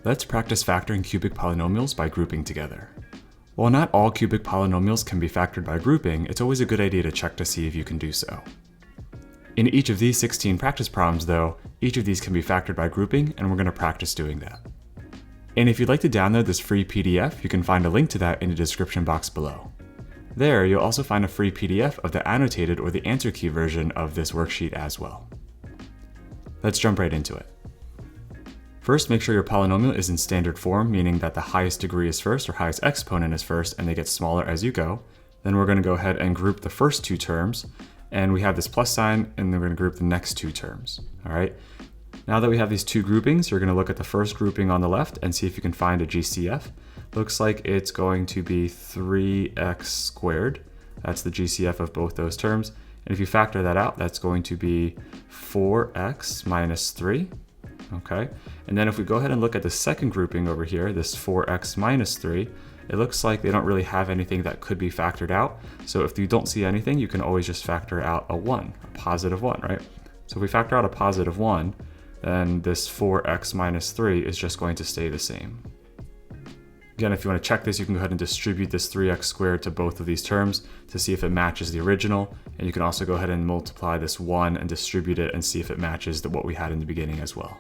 Let's practice factoring cubic polynomials by grouping together. While not all cubic polynomials can be factored by grouping, it's always a good idea to check to see if you can do so. In each of these 16 practice problems though, each of these can be factored by grouping, and we're going to practice doing that. And if you'd like to download this free PDF, you can find a link to that in the description box below. There, you'll also find a free PDF of the annotated or the answer key version of this worksheet as well. Let's jump right into it. First, make sure your polynomial is in standard form, meaning that the highest degree is first or highest exponent is first, and they get smaller as you go. Then we're going to go ahead and group the first two terms, and we have this plus sign, and then we're going to group the next two terms. All right. Now that we have these two groupings, you're going to look at the first grouping on the left and see if you can find a GCF. Looks like it's going to be 3x squared. That's the GCF of both those terms. And if you factor that out, that's going to be 4x minus 3. Okay, and then if we go ahead and look at the second grouping over here, this 4x minus 3, it looks like they don't really have anything that could be factored out. So if you don't see anything, you can always just factor out a 1, a positive 1, right? So if we factor out a positive 1, then this 4x minus 3 is just going to stay the same. Again, if you want to check this, you can go ahead and distribute this 3x squared to both of these terms to see if it matches the original. And you can also go ahead and multiply this 1 and distribute it and see if it matches what we had in the beginning as well.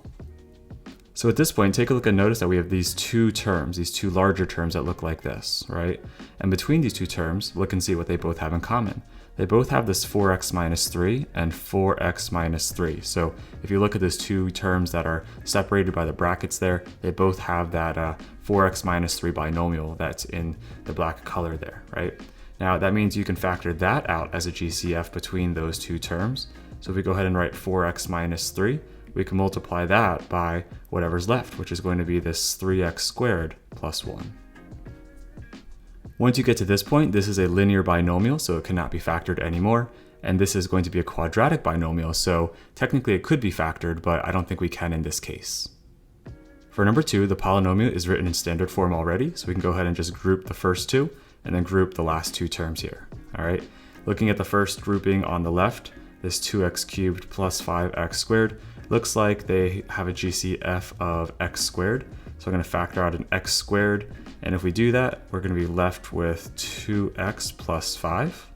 So at this point, take a look and notice that we have these two terms, these two larger terms that look like this, right? And between these two terms, look and see what they both have in common. They both have this 4x minus 3 and 4x minus 3. So if you look at these two terms that are separated by the brackets there, they both have that 4x minus 3 binomial that's in the black color there, right? Now that means you can factor that out as a GCF between those two terms. So if we go ahead and write 4x minus 3, we can multiply that by whatever's left, which is going to be this 3x squared plus 1. Once you get to this point, this is a linear binomial, so it cannot be factored anymore. And this is going to be a quadratic binomial, so technically it could be factored, but I don't think we can in this case. For number 2, the polynomial is written in standard form already, so we can go ahead and just group the first two and then group the last two terms here. All right, looking at the first grouping on the left, this 2x cubed plus 5x squared, looks like they have a GCF of x squared. So I'm going to factor out an x squared. And if we do that, we're going to be left with 2x plus 5.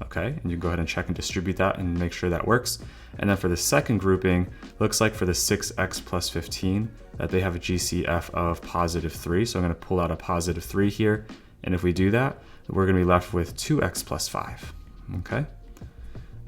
Okay, and you can go ahead and check and distribute that and make sure that works. And then for the second grouping, looks like for the 6x plus 15, that they have a GCF of positive 3. So I'm going to pull out a positive 3 here. And if we do that, we're going to be left with 2x plus 5. Okay.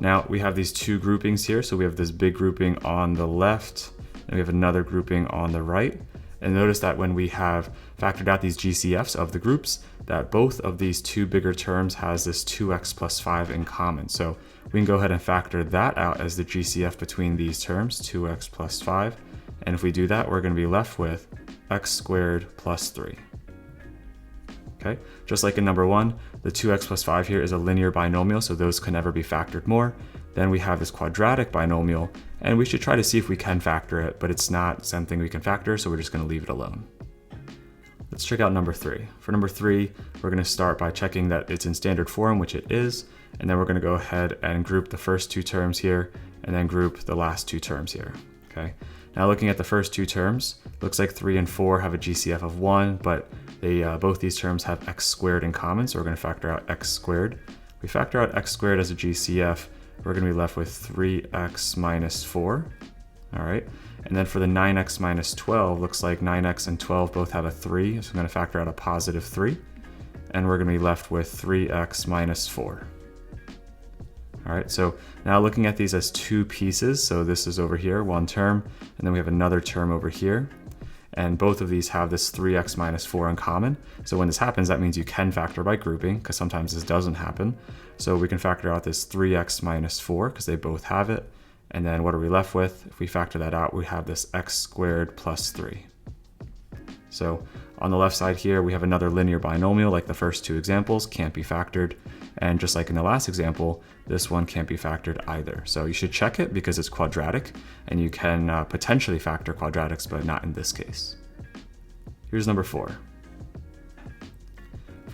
Now we have these two groupings here. So we have this big grouping on the left, and we have another grouping on the right. And notice that when we have factored out these GCFs of the groups, that both of these two bigger terms has this 2x plus 5 in common. So we can go ahead and factor that out as the GCF between these terms, 2x plus 5. And if we do that, we're going to be left with x squared plus 3. Okay, just like in number 1, the 2x plus 5 here is a linear binomial, so those can never be factored more. Then we have this quadratic binomial, and we should try to see if we can factor it, but it's not something we can factor, so we're just going to leave it alone. Let's check out number 3. For number 3, we're going to start by checking that it's in standard form, which it is, and then we're going to go ahead and group the first two terms here, and then group the last two terms here. Okay. Now looking at the first two terms, looks like 3 and 4 have a GCF of 1, but both these terms have x squared in common, so we're going to factor out x squared. If we factor out x squared as a GCF, we're going to be left with 3x minus 4. All right, and then for the 9x minus 12, looks like 9x and 12 both have a 3, so I'm going to factor out a positive 3, and we're going to be left with 3x minus 4. All right, so now looking at these as two pieces, so this is over here, one term, and then we have another term over here. And both of these have this 3x minus 4 in common. So when this happens, that means you can factor by grouping, because sometimes this doesn't happen. So we can factor out this 3x minus 4, because they both have it. And then what are we left with? If we factor that out, we have this x squared plus 3. So on the left side here, we have another linear binomial like the first two examples, can't be factored. And just like in the last example, this one can't be factored either. So you should check it because it's quadratic, and you can potentially factor quadratics, but not in this case. Here's number 4.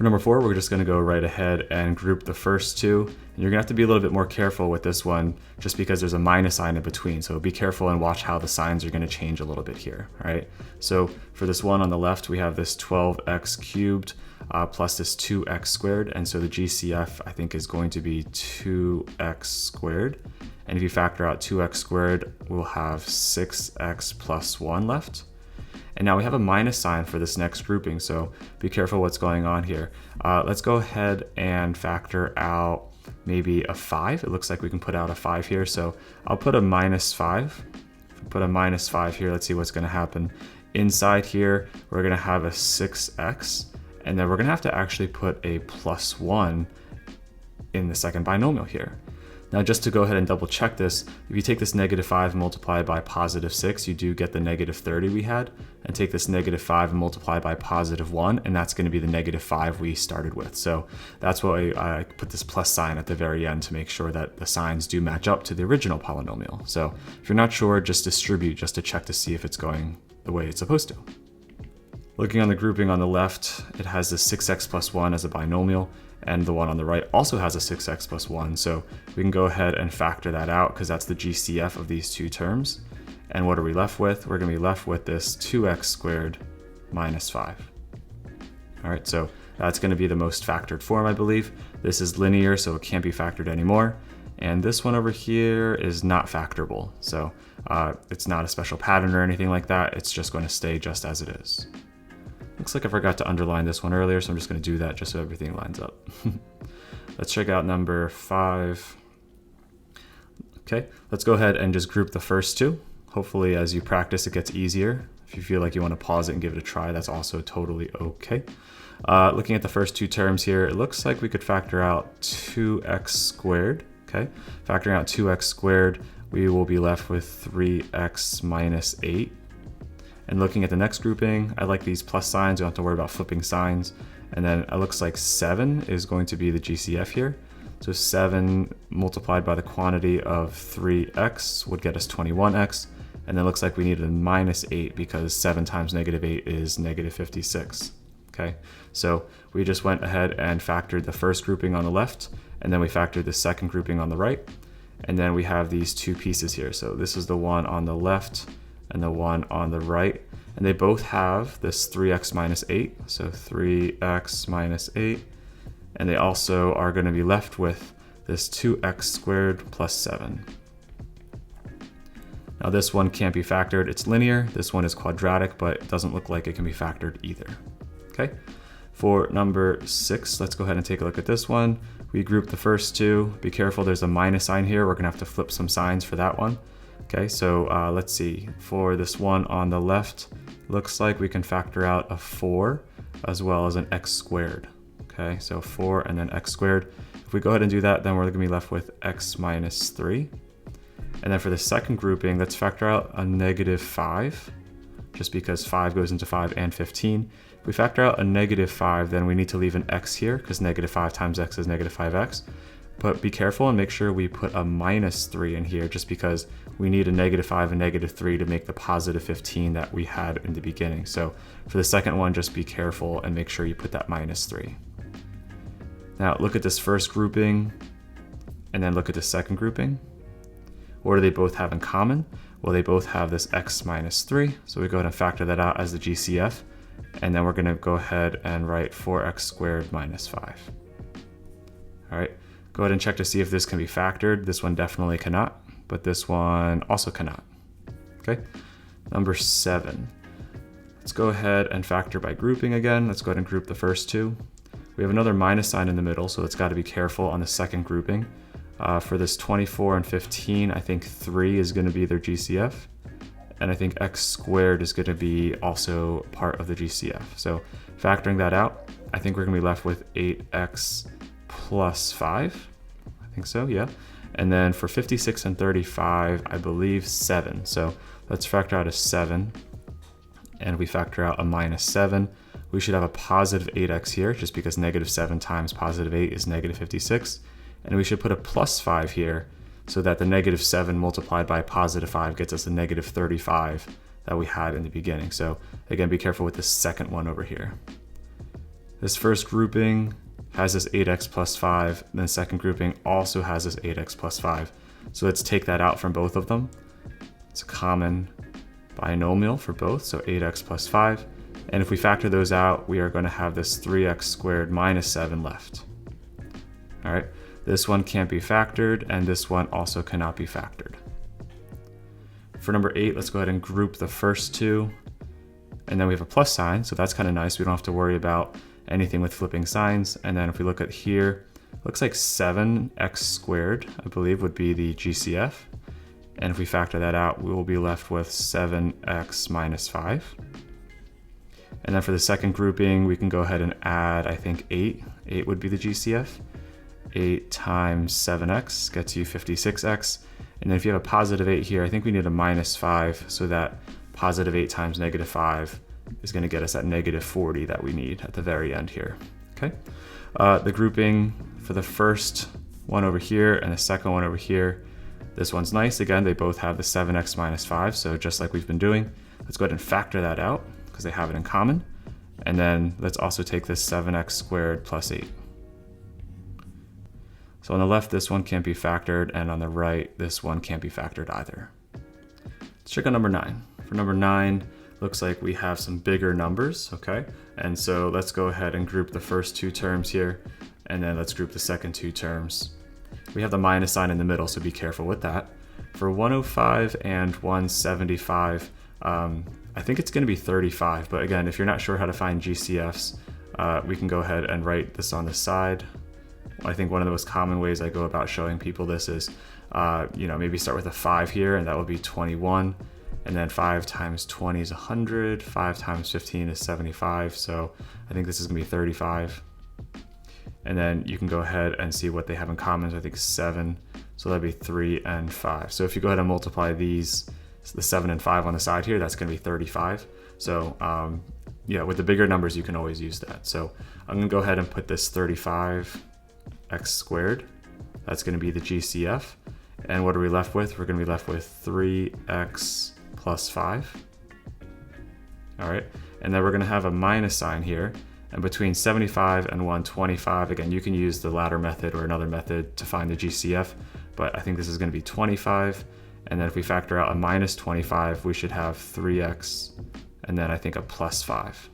For number 4, we're just going to go right ahead and group the first two. And you're going to have to be a little bit more careful with this one just because there's a minus sign in between. So be careful and watch how the signs are going to change a little bit here. All right. So for this one on the left, we have this 12x cubed plus this 2x squared. And so the GCF, I think, is going to be 2x squared. And if you factor out 2x squared, we'll have 6x plus 1 left. And now we have a minus sign for this next grouping, so be careful what's going on here. Let's go ahead and factor out maybe a 5. It looks like we can put out a 5 here, so I'll put a minus 5. If we put a minus 5 here, let's see what's going to happen. Inside here, we're going to have a 6x, and then we're going to have to actually put a plus 1 in the second binomial here. Now, just to go ahead and double check this, if you take this negative 5 and multiply it by positive 6, you do get the negative 30 we had, and take this negative 5 and multiply by positive 1, and that's going to be the negative 5 we started with. So that's why I put this plus sign at the very end to make sure that the signs do match up to the original polynomial. So if you're not sure, just distribute just to check to see if it's going the way it's supposed to. Looking on the grouping on the left, it has this 6x plus 1 as a binomial, and the one on the right also has a 6x plus 1. So we can go ahead and factor that out because that's the GCF of these two terms. And what are we left with? We're going to be left with this 2x squared minus 5. All right, so that's going to be the most factored form, I believe. This is linear, so it can't be factored anymore. And this one over here is not factorable. So it's not a special pattern or anything like that. It's just going to stay just as it is. Looks like I forgot to underline this one earlier, so I'm just going to do that just so everything lines up. Let's check out number 5. Okay, let's go ahead and just group the first two. Hopefully as you practice it gets easier. If you feel like you want to pause it and give it a try, that's also totally okay. Looking at the first two terms here, it looks like we could factor out 2x squared. Okay, factoring out 2x squared, we will be left with 3x minus 8. And looking at the next grouping, I like these plus signs. You don't have to worry about flipping signs. And then it looks like 7 is going to be the GCF here. So 7 multiplied by the quantity of 3x would get us 21x. And then it looks like we need a minus 8 because 7 times negative 8 is negative 56. Okay, so we just went ahead and factored the first grouping on the left, and then we factored the second grouping on the right. And then we have these two pieces here. So this is the one on the left and the one on the right, and they both have this 3x minus 8, so 3x minus 8, and they also are going to be left with this 2x squared plus 7. Now this one can't be factored, it's linear. This one is quadratic, but it doesn't look like it can be factored either. Okay, for number 6, let's go ahead and take a look at this one. We group the first two. Be careful, there's a minus sign here. We're going to have to flip some signs for that one. Okay, so let's see. For this one on the left, looks like we can factor out a 4 as well as an x squared. Okay, so 4 and then x squared. If we go ahead and do that, then we're going to be left with x minus 3. And then for the second grouping, let's factor out a negative 5, just because 5 goes into 5 and 15. If we factor out a negative 5, then we need to leave an x here, because negative 5 times x is negative 5x. But be careful and make sure we put a minus 3 in here, just because we need a negative 5 and negative 3 to make the positive 15 that we had in the beginning. So for the second one, just be careful and make sure you put that minus 3. Now look at this first grouping, and then look at the second grouping. What do they both have in common? Well, they both have this x minus 3. So we go ahead and factor that out as the GCF. And then we're going to go ahead and write 4x squared minus 5. All right. Go ahead and check to see if this can be factored. This one definitely cannot, but this one also cannot. Okay, number 7. Let's go ahead and factor by grouping again. Let's go ahead and group the first two. We have another minus sign in the middle, so it's got to be careful on the second grouping. For this 24 and 15, I think 3 is going to be their GCF, and I think x squared is going to be also part of the GCF. So factoring that out, I think we're going to be left with 8x plus 5. I think so, yeah. And then for 56 and 35, I believe 7. So let's factor out a 7. And we factor out a minus 7. We should have a positive 8x here, just because negative 7 times positive 8 is negative 56. And we should put a plus 5 here, so that the negative 7 multiplied by positive 5 gets us a negative 35 that we had in the beginning. So again, be careful with the second one over here. This first grouping has this 8x plus 5, and the second grouping also has this 8x plus 5. So let's take that out from both of them. It's a common binomial for both, so 8x plus 5. And if we factor those out, we are going to have this 3x squared minus 7 left. All right, this one can't be factored, and this one also cannot be factored. For number 8, let's go ahead and group the first two, and then we have a plus sign, so that's kind of nice. We don't have to worry about anything with flipping signs. And then if we look at here, looks like 7x squared, I believe, would be the GCF. And if we factor that out, we will be left with 7x minus 5. And then for the second grouping, we can go ahead and add, I think, 8. 8 would be the GCF. 8 times 7x gets you 56x. And then if you have a positive 8 here, I think we need a minus 5, so that positive 8 times negative 5 is going to get us that negative 40 that we need at the very end here. Okay. The grouping for the first one over here and the second one over here, this one's nice. Again, they both have the 7x minus 5, so just like we've been doing, let's go ahead and factor that out because they have it in common. And then let's also take this 7x squared plus 8. So on the left, this one can't be factored, and on the right, this one can't be factored either. Let's check out number 9. For number 9, looks like we have some bigger numbers, okay? And so let's go ahead and group the first two terms here, and then let's group the second two terms. We have the minus sign in the middle, so be careful with that. For 105 and 175, I think it's going to be 35, but again, if you're not sure how to find GCFs, we can go ahead and write this on the side. I think one of the most common ways I go about showing people this is, maybe start with a 5 here, and that will be 21. And then 5 times 20 is 100, 5 times 15 is 75, so I think this is going to be 35. And then you can go ahead and see what they have in common, so I think 7, so that'd be 3 and 5. So if you go ahead and multiply these, the 7 and 5 on the side here, that's going to be 35. So with the bigger numbers, you can always use that. So I'm going to go ahead and put this 35x squared. That's going to be the GCF. And what are we left with? We're going to be left with 3x plus 5. All right, and then we're going to have a minus sign here, and between 75 and 125, again, you can use the ladder method or another method to find the GCF, but I think this is going to be 25, and then if we factor out a minus 25, we should have 3x, and then I think a plus 5.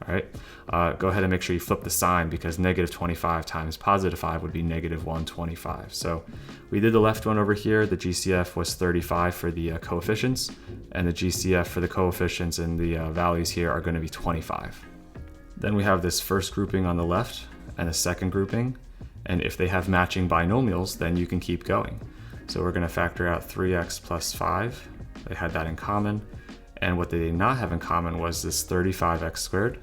All right, go ahead and make sure you flip the sign, because negative 25 times positive 5 would be negative 125. So we did the left one over here. The GCF was 35 for the coefficients, and the GCF for the coefficients and the values here are going to be 25. Then we have this first grouping on the left and a second grouping, and if they have matching binomials, then you can keep going. So we're going to factor out 3x plus 5. They had that in common, and what they did not have in common was this 35x squared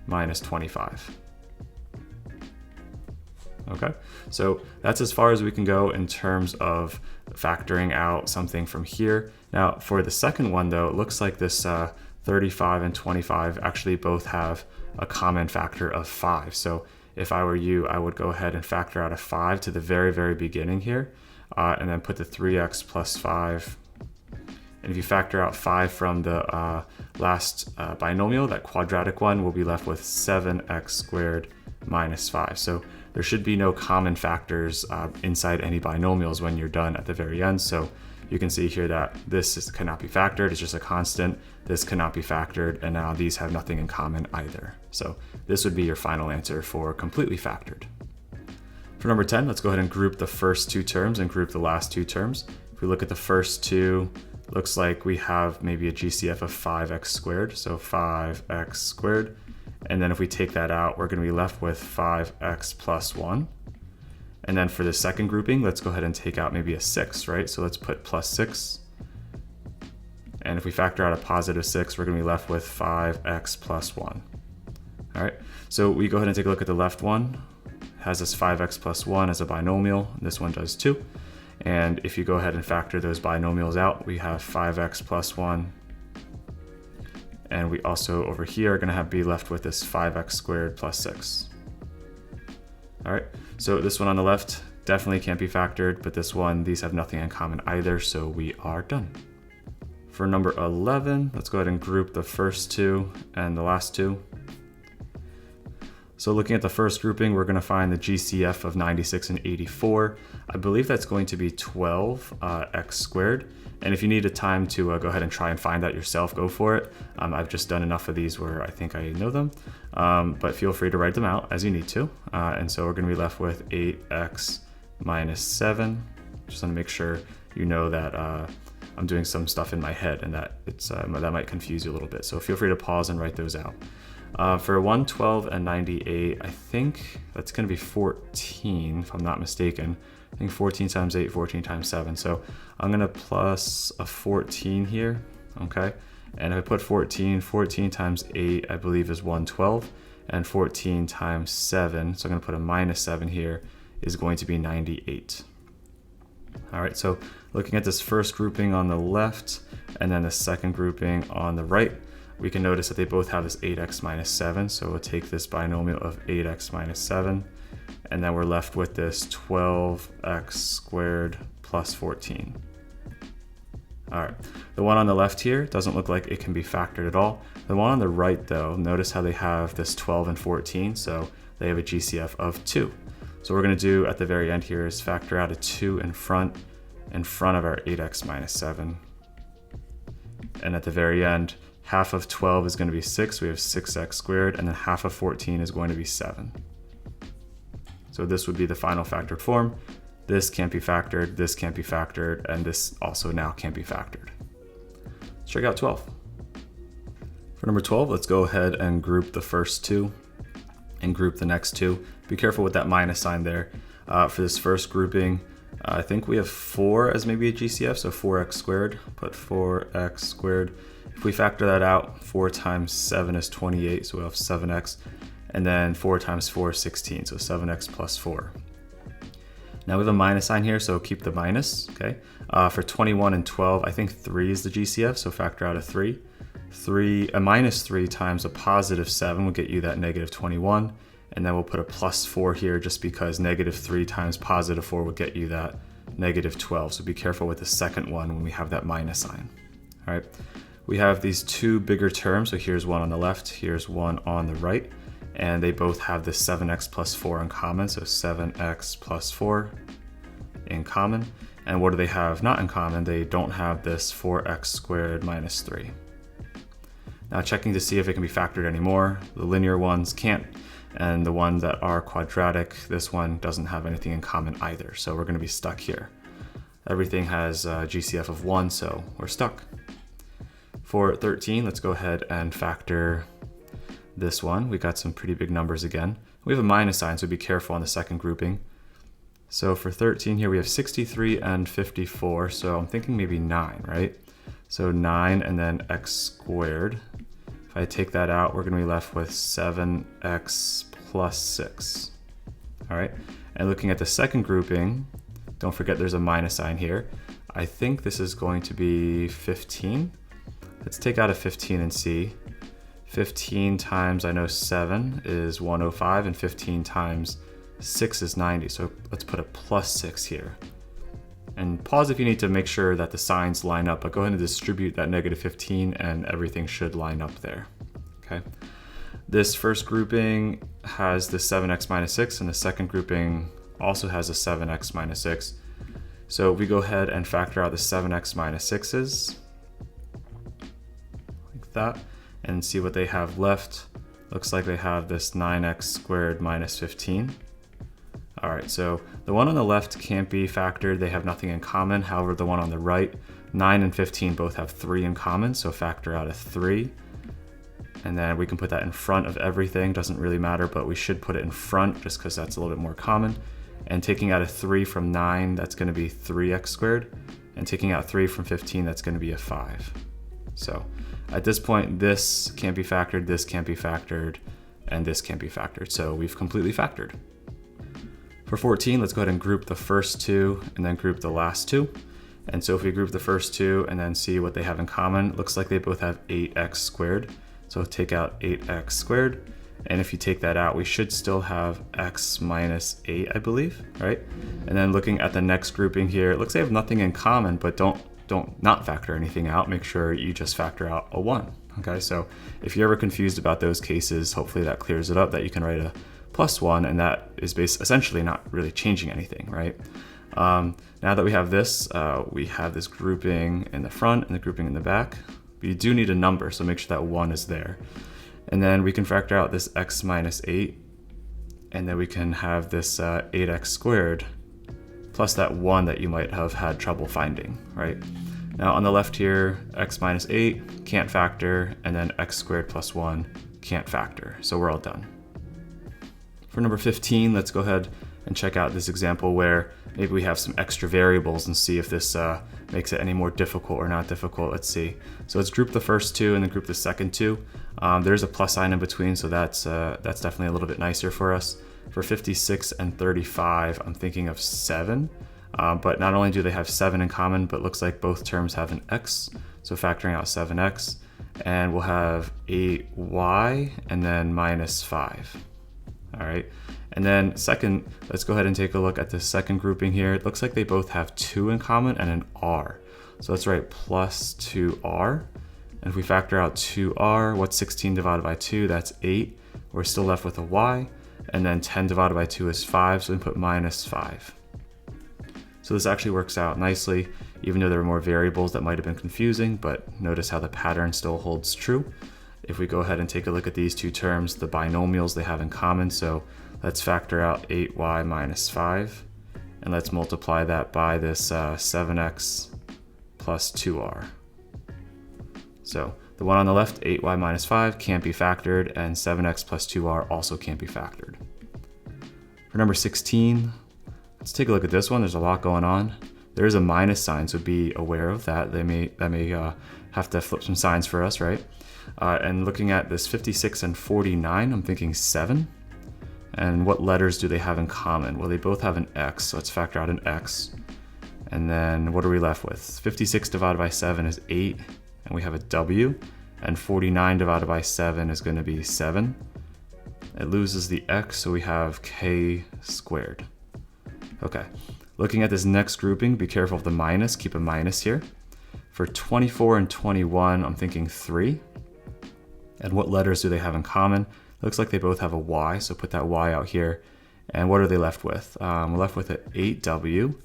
minus 25. Okay, so that's as far as we can go in terms of factoring out something from here. Now for the second one though, it looks like this 35 and 25 actually both have a common factor of 5. So if I were you, I would go ahead and factor out a 5 to the very, very beginning here, and then put the 3x plus 5. And if you factor out 5 from the last binomial, that quadratic one, will be left with 7x squared minus 5. So there should be no common factors inside any binomials when you're done at the very end. So you can see here that this cannot be factored, it's just a constant. This cannot be factored, and now these have nothing in common either. So this would be your final answer for completely factored. For number 10, let's go ahead and group the first two terms and group the last two terms. If we look at the first two, looks like we have maybe a GCF of 5x squared, so 5x squared. And then if we take that out, we're going to be left with 5x plus 1. And then for the second grouping, let's go ahead and take out maybe a 6, right? So let's put plus 6. And if we factor out a positive 6, we're going to be left with 5x plus 1. All right, so we go ahead and take a look at the left one. It has this 5x plus 1 as a binomial. This one does too. And if you go ahead and factor those binomials out, we have 5x plus 1. And we also over here are going to be left with this 5x squared plus 6. All right, so this one on the left definitely can't be factored, but this one, these have nothing in common either, so we are done. For number 11, let's go ahead and group the first two and the last two. So looking at the first grouping, we're going to find the GCF of 96 and 84. I believe that's going to be 12x squared. And if you need a time to go ahead and try and find that yourself, go for it. I've just done enough of these where I think I know them, but feel free to write them out as you need to. And so we're going to be left with 8x minus 7. Just want to make sure you know that I'm doing some stuff in my head and that that might confuse you a little bit. So feel free to pause and write those out. For 112 and 98, I think that's going to be 14, if I'm not mistaken. I think 14 times 8, 14 times 7. So I'm going to plus a 14 here, okay? And if I put 14 times 8, I believe is 112, and 14 times 7, so I'm going to put a minus 7 here, is going to be 98. All right, so looking at this first grouping on the left, and then the second grouping on the right, we can notice that they both have this 8x minus 7, so we'll take this binomial of 8x minus 7, and then we're left with this 12x squared plus 14. All right, the one on the left here doesn't look like it can be factored at all. The one on the right though, notice how they have this 12 and 14, so they have a GCF of 2. So what we're going to do at the very end here is factor out a 2 in front of our 8x minus 7. And at the very end, half of 12 is going to be 6, we have 6x squared, and then half of 14 is going to be 7. So this would be the final factored form. This can't be factored, this can't be factored, and this also now can't be factored. Let's check out 12. For number 12, let's go ahead and group the first two and group the next two. Be careful with that minus sign there. For this first grouping, I think we have 4 as maybe a GCF, so 4x squared. Put 4x squared. If we factor that out, 4 times 7 is 28, so we'll have 7x. And then 4 times 4 is 16, so 7x plus 4. Now we have a minus sign here, so keep the minus, okay? For 21 and 12, I think 3 is the GCF, so factor out a 3. A minus 3 times a positive 7 will get you that negative 21. And then we'll put a plus 4 here just because negative 3 times positive 4 will get you that negative 12. So be careful with the second one when we have that minus sign. All right, we have these two bigger terms. So here's one on the left, here's one on the right. And they both have the 7x plus 4 in common. So 7x plus 4 in common. And what do they have not in common? They don't have this 4x squared minus 3. Now checking to see if it can be factored anymore. The linear ones can't. And the ones that are quadratic, this one doesn't have anything in common either. So we're going to be stuck here. Everything has a GCF of 1, so we're stuck. For 13, let's go ahead and factor this one. We got some pretty big numbers again. We have a minus sign, so be careful on the second grouping. So for 13 here, we have 63 and 54. So I'm thinking maybe 9, right? So 9 and then x squared. If I take that out, we're going to be left with 7x plus 6. All right, and looking at the second grouping, don't forget there's a minus sign here. I think this is going to be 15. Let's take out a 15 and see. 15 times, I know 7 is 105, and 15 times 6 is 90. So let's put a plus 6 here. And pause if you need to make sure that the signs line up, but go ahead and distribute that negative 15 and everything should line up there, okay? This first grouping has the 7x minus 6, and the second grouping also has a 7x minus 6. So we go ahead and factor out the 7x minus 6's, like that, and see what they have left. Looks like they have this 9x squared minus 15. All right, so the one on the left can't be factored. They have nothing in common. However, the one on the right, 9 and 15 both have 3 in common, so factor out a 3. And then we can put that in front of everything. Doesn't really matter, but we should put it in front just because that's a little bit more common. And taking out a 3 from 9, that's going to be 3x squared. And taking out 3 from 15, that's going to be a 5. So at this point, this can't be factored, this can't be factored, and this can't be factored. So we've completely factored. For 14, let's go ahead and group the first two and then group the last two. And so if we group the first two and then see what they have in common, it looks like they both have 8x squared. So take out 8x squared. And if you take that out, we should still have x minus 8, I believe, right? And then looking at the next grouping here, it looks like they have nothing in common, but don't not factor anything out. Make sure you just factor out a 1. Okay, so if you're ever confused about those cases, hopefully that clears it up, that you can write plus 1, and that is essentially not really changing anything, right? Now that we have this grouping in the front and the grouping in the back. But you do need a number, so make sure that 1 is there. And then we can factor out this x minus 8, and then we can have this 8x squared plus that 1 that you might have had trouble finding, right? Now on the left here, x minus 8 can't factor, and then x squared plus 1 can't factor. So we're all done. For number 15, let's go ahead and check out this example where maybe we have some extra variables and see if this makes it any more difficult or not difficult. Let's see. So let's group the first two and then group the second two. There's a plus sign in between, so that's definitely a little bit nicer for us. For 56 and 35, I'm thinking of 7. But not only do they have 7 in common, but looks like both terms have an x. So factoring out 7x, and we'll have 8y and then minus 5. All right. And then second, let's go ahead and take a look at the second grouping here. It looks like they both have 2 in common and an r. So let's write plus 2r. And if we factor out 2r, what's 16 divided by 2? That's 8. We're still left with a y. And then 10 divided by 2 is 5, so we put minus 5. So this actually works out nicely, even though there were more variables that might have been confusing, but notice how the pattern still holds true. If we go ahead and take a look at these two terms, the binomials they have in common, so let's factor out 8y minus 5, and let's multiply that by this 7x plus 2r. So the one on the left, 8y minus 5, can't be factored, and 7x plus 2r also can't be factored. For number 16, let's take a look at this one. There's a lot going on. There is a minus sign, so be aware of that. That may have to flip some signs for us, right? And looking at this 56 and 49, I'm thinking 7. And what letters do they have in common? Well, they both have an x, so let's factor out an x. And then what are we left with? 56 divided by 7 is 8, and we have a w. And 49 divided by 7 is going to be 7. It loses the x, so we have k squared. Okay, looking at this next grouping, be careful of the minus, keep a minus here. For 24 and 21, I'm thinking 3. And what letters do they have in common? Looks like they both have a y, so put that y out here. And what are they left with? We're left with an 8w,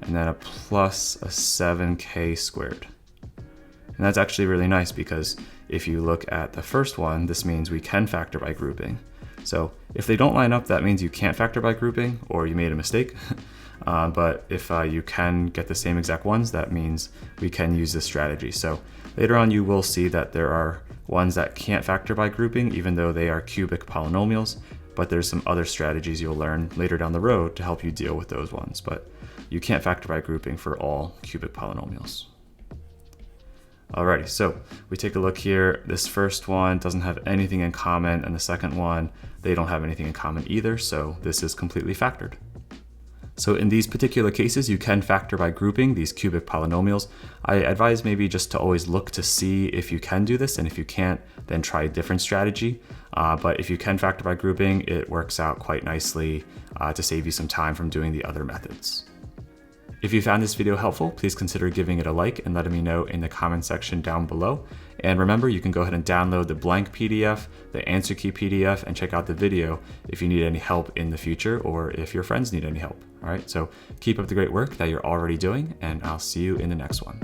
and then a plus a 7k squared. And that's actually really nice because if you look at the first one, this means we can factor by grouping. So if they don't line up, that means you can't factor by grouping or you made a mistake. But if you can get the same exact ones, that means we can use this strategy. So later on, you will see that there are ones that can't factor by grouping, even though they are cubic polynomials, but there's some other strategies you'll learn later down the road to help you deal with those ones. But you can't factor by grouping for all cubic polynomials. Alrighty, so we take a look here. This first one doesn't have anything in common, and the second one, they don't have anything in common either, so this is completely factored. So in these particular cases, you can factor by grouping these cubic polynomials. I advise maybe just to always look to see if you can do this, and if you can't, then try a different strategy. But if you can factor by grouping, it works out quite nicely to save you some time from doing the other methods. If you found this video helpful, please consider giving it a like and letting me know in the comment section down below. And remember, you can go ahead and download the blank PDF, the answer key PDF, and check out the video if you need any help in the future or if your friends need any help. All right, so keep up the great work that you're already doing, and I'll see you in the next one.